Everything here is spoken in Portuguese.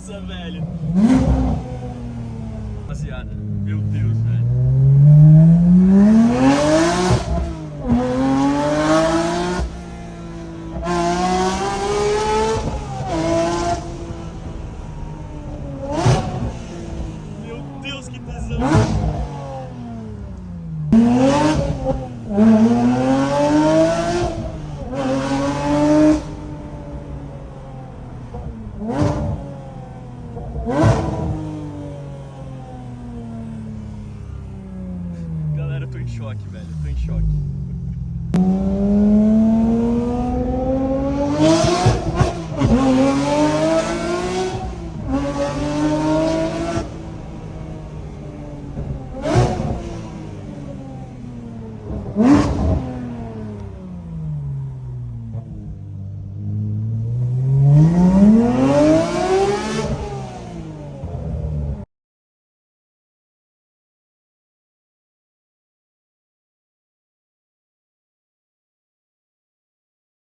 Nossa, velho. Rapaziada, meu Deus, velho. Meu Deus, que tesão. Galera, eu tô em choque, velho. Eu tô em choque.